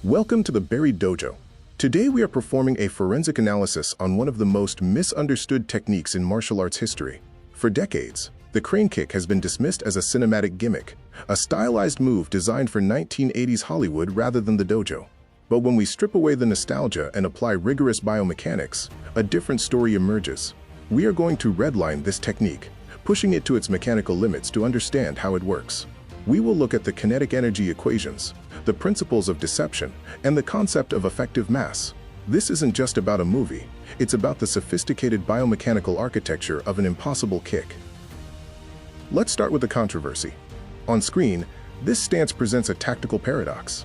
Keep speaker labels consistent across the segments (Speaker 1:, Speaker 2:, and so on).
Speaker 1: Welcome to the Buried Dojo. Today we are performing a forensic analysis on one of the most misunderstood techniques in martial arts history. For decades, the crane kick has been dismissed as a cinematic gimmick, a stylized move designed for 1980s Hollywood rather than the dojo. But when we strip away the nostalgia and apply rigorous biomechanics, a different story emerges. We are going to redline this technique, pushing it to its mechanical limits to understand how it works. We will look at the kinetic energy equations, the principles of deception, and the concept of effective mass. This isn't just about a movie, it's about the sophisticated biomechanical architecture of an impossible kick. Let's start with the controversy. On screen, this stance presents a tactical paradox.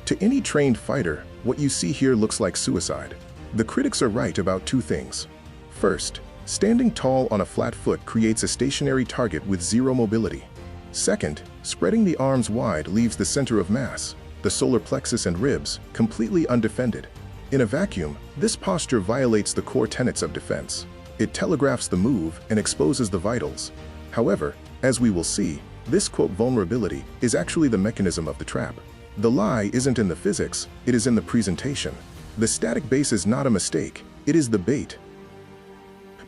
Speaker 1: To any trained fighter, what you see here looks like suicide. The critics are right about two things. First, standing tall on a flat foot creates a stationary target with zero mobility. Second, spreading the arms wide leaves the center of mass, the solar plexus and ribs, completely undefended. In a vacuum, this posture violates the core tenets of defense. It telegraphs the move and exposes the vitals. However, as we will see, this quote vulnerability is actually the mechanism of the trap. The lie isn't in the physics, it is in the presentation. The static base is not a mistake, it is the bait.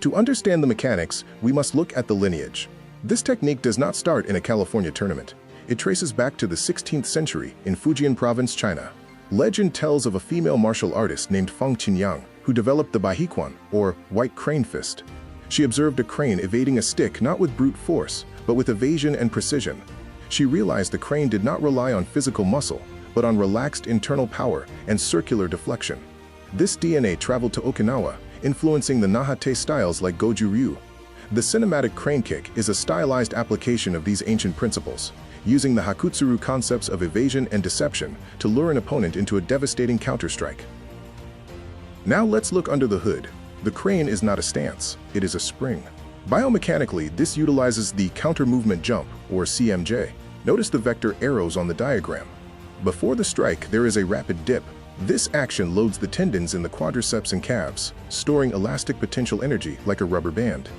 Speaker 1: To understand the mechanics, we must look at the lineage. This technique does not start in a California tournament. It traces back to the 16th century in Fujian province, China. Legend tells of a female martial artist named Feng Qinyang who developed the Baihuan, or white crane fist. She observed a crane evading a stick not with brute force, but with evasion and precision. She realized the crane did not rely on physical muscle, but on relaxed internal power and circular deflection. This DNA traveled to Okinawa, influencing the Nahate styles like Goju-Ryu. The cinematic crane kick is a stylized application of these ancient principles, using the Hakutsuru concepts of evasion and deception to lure an opponent into a devastating counterstrike. Now let's look under the hood. The crane is not a stance, it is a spring. Biomechanically, this utilizes the counter-movement jump, or CMJ. Notice the vector arrows on the diagram. Before the strike, there is a rapid dip. This action loads the tendons in the quadriceps and calves, storing elastic potential energy like a rubber band.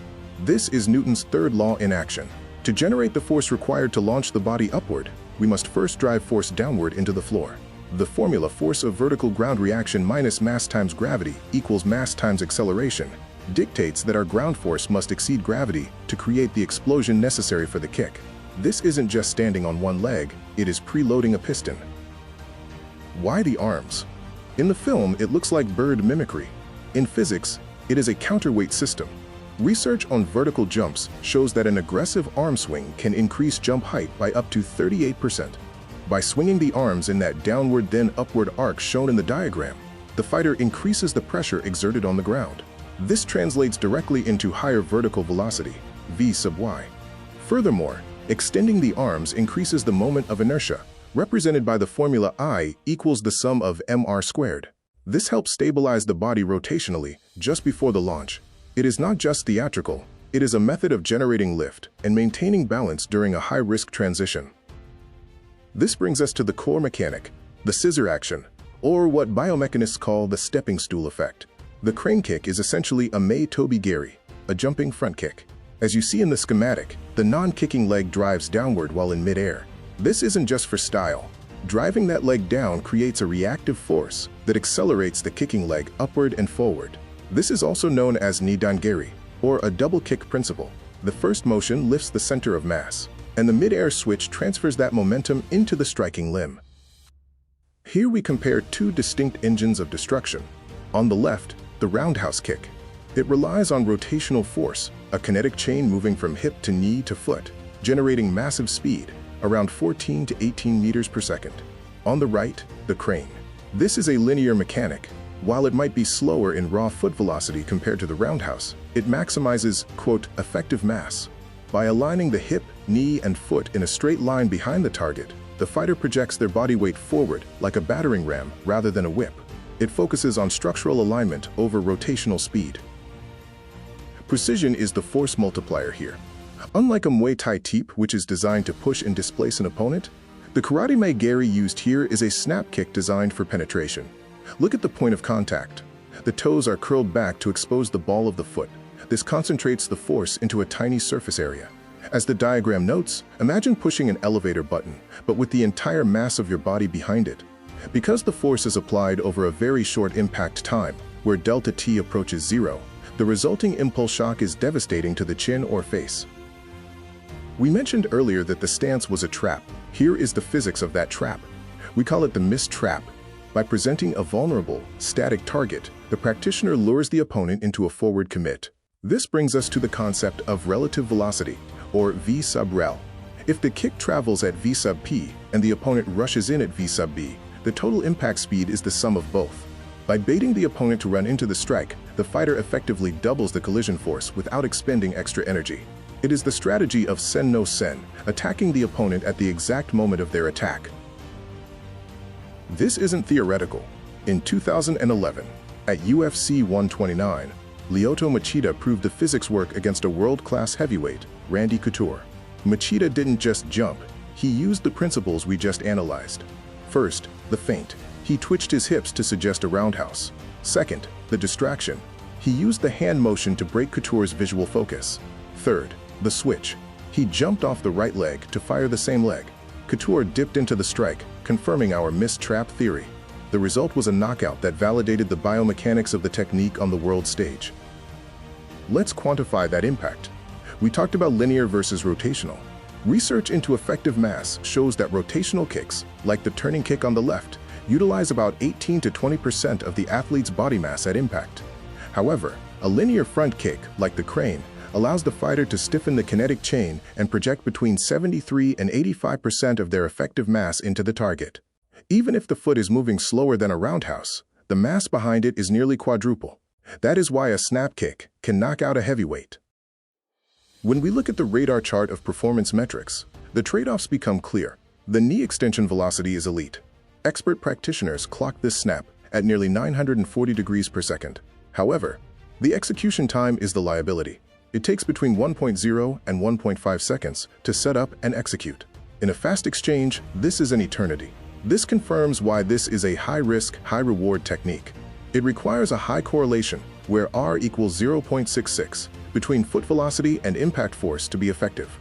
Speaker 1: This is Newton's third law in action. To generate the force required to launch the body upward, we must first drive force downward into the floor. The formula force of vertical ground reaction minus mass times gravity equals mass times acceleration dictates that our ground force must exceed gravity to create the explosion necessary for the kick. This isn't just standing on one leg, it is preloading a piston. Why the arms? In the film, it looks like bird mimicry. In physics, it is a counterweight system. Research on vertical jumps shows that an aggressive arm swing can increase jump height by up to 38%. By swinging the arms in that downward then upward arc shown in the diagram, the fighter increases the pressure exerted on the ground. This translates directly into higher vertical velocity, V sub y. Furthermore, extending the arms increases the moment of inertia, represented by the formula I equals the sum of mr squared. This helps stabilize the body rotationally just before the launch. It is not just theatrical, it is a method of generating lift and maintaining balance during a high-risk transition. This brings us to the core mechanic, the scissor action, or what biomechanists call the stepping stool effect. The crane kick is essentially a Nidan-Geri, a jumping front kick. As you see in the schematic, the non-kicking leg drives downward while in mid-air. This isn't just for style. Driving that leg down creates a reactive force that accelerates the kicking leg upward and forward. This is also known as Nidan-Geri, or a double kick principle. The first motion lifts the center of mass, and the mid-air switch transfers that momentum into the striking limb. Here we compare two distinct engines of destruction. On the left, the roundhouse kick. It relies on rotational force, a kinetic chain moving from hip to knee to foot, generating massive speed, around 14 to 18 meters per second. On the right, the crane. This is a linear mechanic. While it might be slower in raw foot velocity compared to the roundhouse, it maximizes, quote, effective mass. By aligning the hip, knee, and foot in a straight line behind the target, the fighter projects their body weight forward like a battering ram rather than a whip. It focuses on structural alignment over rotational speed. Precision is the force multiplier here. Unlike a Muay Thai teep, which is designed to push and displace an opponent, the karate Nidan-Geri used here is a snap kick designed for penetration. Look at the point of contact. The toes are curled back to expose the ball of the foot. This concentrates the force into a tiny surface area. As the diagram notes, imagine pushing an elevator button, but with the entire mass of your body behind it. Because the force is applied over a very short impact time, where delta T approaches zero, the resulting impulse shock is devastating to the chin or face. We mentioned earlier that the stance was a trap. Here is the physics of that trap. We call it the missed trap. By presenting a vulnerable, static target, the practitioner lures the opponent into a forward commit. This brings us to the concept of relative velocity, or V sub rel. If the kick travels at V sub p and the opponent rushes in at V sub b, the total impact speed is the sum of both. By baiting the opponent to run into the strike, the fighter effectively doubles the collision force without expending extra energy. It is the strategy of Sen-no-Sen, attacking the opponent at the exact moment of their attack. This isn't theoretical. In 2011, at UFC 129, Lyoto Machida proved the physics work against a world-class heavyweight, Randy Couture. Machida didn't just jump, he used the principles we just analyzed. First, the feint. He twitched his hips to suggest a roundhouse. Second, the distraction. He used the hand motion to break Couture's visual focus. Third, the switch. He jumped off the right leg to fire the same leg. Couture dipped into the strike, confirming our missed trap theory. The result was a knockout that validated the biomechanics of the technique on the world stage. Let's quantify that impact. We talked about linear versus rotational. Research into effective mass shows that rotational kicks, like the turning kick on the left, utilize about 18 to 20% of the athlete's body mass at impact. However, a linear front kick, like the crane, allows the fighter to stiffen the kinetic chain and project between 73 and 85% of their effective mass into the target. Even if the foot is moving slower than a roundhouse, the mass behind it is nearly quadruple. That is why a snap kick can knock out a heavyweight. When we look at the radar chart of performance metrics, the trade-offs become clear. The knee extension velocity is elite. Expert practitioners clock this snap at nearly 940 degrees per second. However, the execution time is the liability. It takes between 1.0 and 1.5 seconds to set up and execute. In a fast exchange, this is an eternity. This confirms why this is a high-risk, high-reward technique. It requires a high correlation, where R equals 0.66, between foot velocity and impact force to be effective.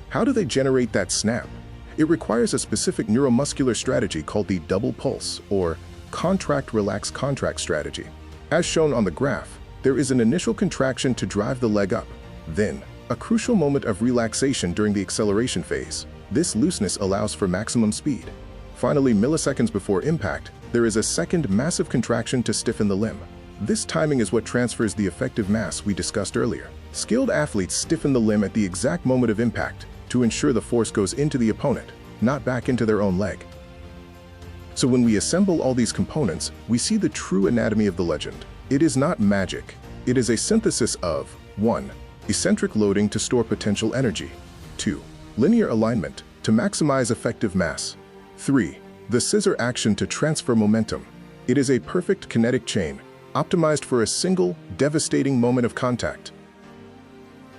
Speaker 1: How do they generate that snap? It requires a specific neuromuscular strategy called the double pulse, or contract-relax-contract strategy. As shown on the graph, there is an initial contraction to drive the leg up, then a crucial moment of relaxation during the acceleration phase. This looseness allows for maximum speed. Finally, milliseconds before impact, there is a second massive contraction to stiffen the limb. This timing is what transfers the effective mass we discussed earlier. Skilled athletes stiffen the limb at the exact moment of impact to ensure the force goes into the opponent, not back into their own leg. So when we assemble all these components, we see the true anatomy of the legend. It is not magic. It is a synthesis of 1. Eccentric loading to store potential energy. 2. Linear alignment to maximize effective mass. 3. The scissor action to transfer momentum. It is a perfect kinetic chain, optimized for a single, devastating moment of contact.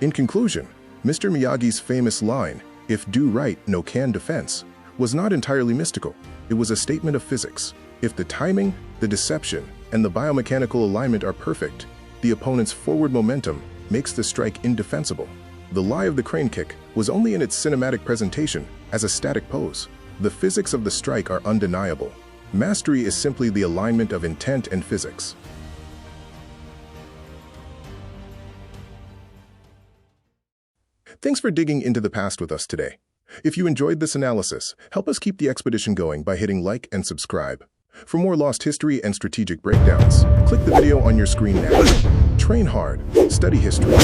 Speaker 1: In conclusion, Mr. Miyagi's famous line, "If do right, no can defense," was not entirely mystical. It was a statement of physics. If the timing, the deception, and the biomechanical alignment are perfect, the opponent's forward momentum makes the strike indefensible. The lie of the crane kick was only in its cinematic presentation as a static pose. The physics of the strike are undeniable. Mastery is simply the alignment of intent and physics. Thanks for digging into the past with us today. If you enjoyed this analysis, help us keep the expedition going by hitting like and subscribe. For more lost history and strategic breakdowns, click the video on your screen now. Train hard, study history.